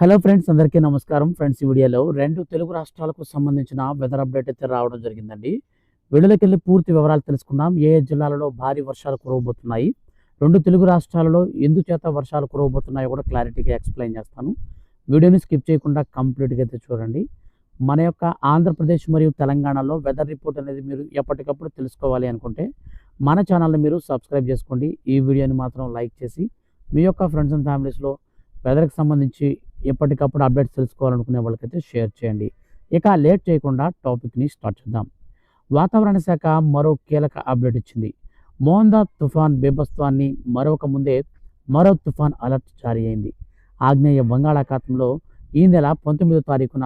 Hello friends, అందరికీ నమస్కారం. Friends, ఈ వీడియోలో 2 తెలుగు రాష్ట్రాలకు సంబంధించిన వెదర్ అప్డేట్ అయితే రావడం జరిగిందండి. వీడియోలోకెళ్ళి పూర్తి వివరాలు తెలుసుకుందాం. ఏ ఏ జిల్లాలలో భారీ వర్షాలు కురవబోతున్నాయి, 2 తెలుగు రాష్ట్రాలలో ఎందుచేత వర్షాలు కురవబోతున్నాయో కూడా క్లారిటీగా ఎక్స్ప్లెయిన్ చేస్తాను. వీడియోని స్కిప్ చేయకుండా కంప్లీట్గా అయితే చూడండి. మన యొక్క ఆంధ్రప్రదేశ్ మరియు తెలంగాణలో వెదర్ రిపోర్ట్ అనేది మీరు ఎప్పటికప్పుడు తెలుసుకోవాలి అనుకుంటే మన ఛానల్ని మీరు సబ్స్క్రైబ్ చేసుకోండి. ఈ వీడియోని మాత్రం లైక్ చేసి మీ యొక్క ఫ్రెండ్స్ అండ్ ఫ్యామిలీస్లో వెదర్కి సంబంధించి ఎప్పటికప్పుడు అప్డేట్స్ తెలుసుకోవాలనుకునే వాళ్ళకైతే షేర్ చేయండి. ఇక లేట్ చేయకుండా టాపిక్ని స్టార్ట్ చేద్దాం. వాతావరణ శాఖ మరో కీలక అప్డేట్ ఇచ్చింది. మోందా తుఫాన్ బీభత్సాన్ని మరొక ముందే మరో తుఫాన్ అలర్ట్ జారీ అయింది. ఆగ్నేయ బంగాళాఖాతంలో ఈ నెల 19వ తారీఖున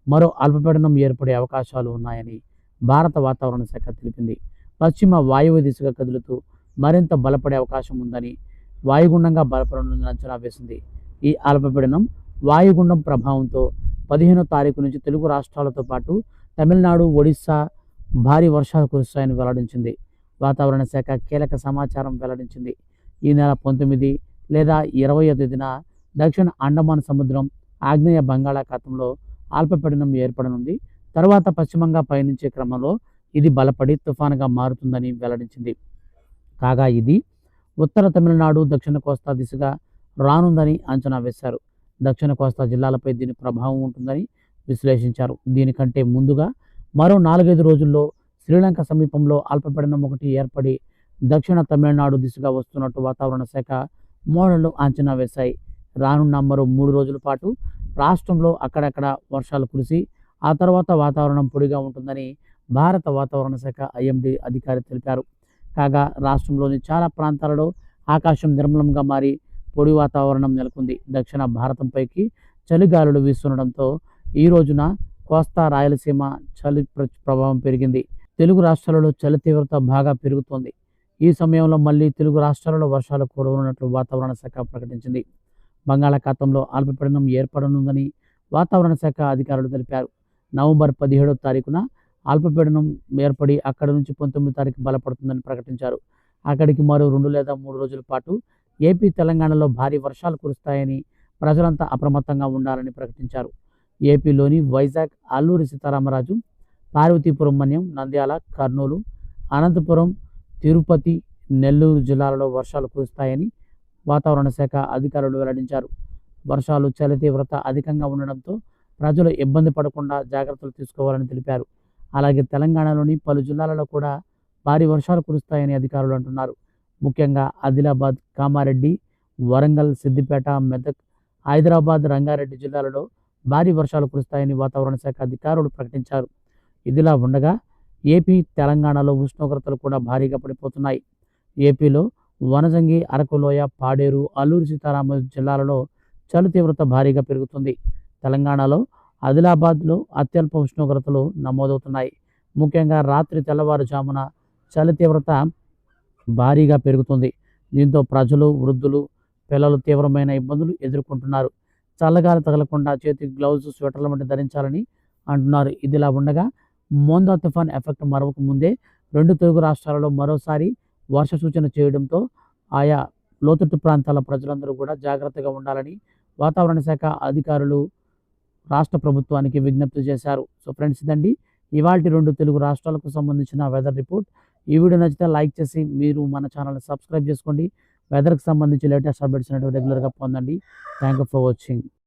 మరో అల్పపీడనం ఏర్పడే అవకాశాలు ఉన్నాయని భారత వాతావరణ శాఖ తెలిపింది. పశ్చిమ వాయువ్య దిశగా కదులుతూ మరింత బలపడే అవకాశం ఉందని వాయుగుండంగా బలపడనుందని అంచనా వేసింది. ఈ అల్పపీడనం వాయుగుండం ప్రభావంతో 15వ తారీఖు నుంచి తెలుగు రాష్ట్రాలతో పాటు తమిళనాడు, ఒడిశా భారీ వర్షాలు కురుస్తాయని వెల్లడించింది. వాతావరణ శాఖ కీలక సమాచారం వెల్లడించింది. ఈ నెల 19 లేదా 20వ తేదీన దక్షిణ అండమాన్ సముద్రం, ఆగ్నేయ బంగాళాఖాతంలో అల్పపీడనం ఏర్పడనుంది. తర్వాత పశ్చిమంగా పయనించే క్రమంలో ఇది బలపడి తుఫానుగా మారుతుందని వెల్లడించింది. కాగా ఇది ఉత్తర తమిళనాడు, దక్షిణ కోస్తా దిశగా రానుందని అంచనా వేశారు. దక్షిణ కోస్తా జిల్లాలపై దీని ప్రభావం ఉంటుందని విశ్లేషించారు. దీనికంటే ముందుగా మరో 4-5 రోజుల్లో శ్రీలంక సమీపంలో అల్పపీడనం ఒకటి ఏర్పడి దక్షిణ తమిళనాడు దిశగా వస్తున్నట్టు వాతావరణ శాఖ మోడళ్లు అంచనా వేశాయి. రానున్న మరో 3 రోజుల పాటు రాష్ట్రంలో అక్కడక్కడ వర్షాలు కురిసి ఆ తర్వాత వాతావరణం పొడిగా ఉంటుందని భారత వాతావరణ శాఖ ఐఎండీ అధికారి తెలిపారు. కాగా రాష్ట్రంలోని చాలా ప్రాంతాలలో ఆకాశం నిర్మలంగా మారి పొడి వాతావరణం నెలకొంది. దక్షిణ భారతంపైకి చలిగాలులు వీస్తుండడంతో ఈ రోజున కోస్తా, రాయలసీమ చలి ప్రభావం పెరిగింది. తెలుగు రాష్ట్రాలలో చలి తీవ్రత బాగా పెరుగుతోంది. ఈ సమయంలో మళ్ళీ తెలుగు రాష్ట్రాలలో వర్షాలు కురవనున్నట్లు వాతావరణ శాఖ ప్రకటించింది. బంగాళాఖాతంలో అల్పపీడనం ఏర్పడనుందని వాతావరణ శాఖ అధికారులు తెలిపారు. నవంబర్ 17వ తారీఖున అల్పపీడనం ఏర్పడి అక్కడి నుంచి 19వ తారీఖు బలపడుతుందని ప్రకటించారు. అక్కడికి మరో 2 లేదా 3 రోజుల పాటు ఏపీ, తెలంగాణలో భారీ వర్షాలు కురుస్తాయని ప్రజలంతా అప్రమత్తంగా ఉండాలని ప్రకటించారు. ఏపీలోని వైజాగ్, అల్లూరి సీతారామరాజు, పార్వతీపురం మన్యం, నంద్యాల, కర్నూలు, అనంతపురం, తిరుపతి, నెల్లూరు జిల్లాలలో వర్షాలు కురుస్తాయని వాతావరణ శాఖ అధికారులు వెల్లడించారు. వర్షాలు, చలి తీవ్రత అధికంగా ఉండడంతో ప్రజలు ఇబ్బంది పడకుండా జాగ్రత్తలు తీసుకోవాలని తెలిపారు. అలాగే తెలంగాణలోని పలు జిల్లాలలో కూడా భారీ వర్షాలు కురుస్తాయని అధికారులు అంటున్నారు. ముఖ్యంగా ఆదిలాబాద్, కామారెడ్డి, వరంగల్, సిద్దిపేట, మెదక్, హైదరాబాద్, రంగారెడ్డి జిల్లాలలో భారీ వర్షాలు కురుస్తాయని వాతావరణ శాఖ అధికారులు ప్రకటించారు. ఇదిలా ఉండగా ఏపీ, తెలంగాణలో ఉష్ణోగ్రతలు కూడా భారీగా పడిపోతున్నాయి. ఏపీలో వనజంగి, అరకులోయ, పాడేరు, అల్లూరి సీతారామరాజు జిల్లాలలో చలి తీవ్రత భారీగా పెరుగుతుంది. తెలంగాణలో ఆదిలాబాద్లో అత్యల్ప ఉష్ణోగ్రతలు నమోదవుతున్నాయి. ముఖ్యంగా రాత్రి, తెల్లవారుజామున చలి తీవ్రత భారీగా పెరుగుతుంది. దీంతో ప్రజలు, వృద్ధులు, పిల్లలు తీవ్రమైన ఇబ్బందులు ఎదుర్కొంటున్నారు. చల్లగాలి తగలకుండా చేతికి గ్లౌజ్, స్వెటర్ల వంటి ధరించాలని అంటున్నారు. ఇదిలా ఉండగా మోందా తుఫాన్ ఎఫెక్ట్ మరొక ముందే 2 తెలుగు రాష్ట్రాలలో మరోసారి వర్ష సూచన చేయడంతో ఆయా లోతట్టు ప్రాంతాల ప్రజలందరూ కూడా జాగ్రత్తగా ఉండాలని వాతావరణ శాఖ అధికారులు రాష్ట్ర ప్రభుత్వానికి విజ్ఞప్తి చేశారు. సో ఫ్రెండ్స్, ఇదండి ఇవాల్టి 2 తెలుగు రాష్ట్రాలకు సంబంధించిన వెదర్ రిపోర్ట్. ఈ వీడియో నచ్చితే లైక్ చేసి మీరు మన ఛానల్ని సబ్స్క్రైబ్ చేసుకోండి. వెదర్కి సంబంధించి లేటెస్ట్ అప్డేట్స్ అనేవి రెగ్యులర్గా పొందండి. Thank you for watching.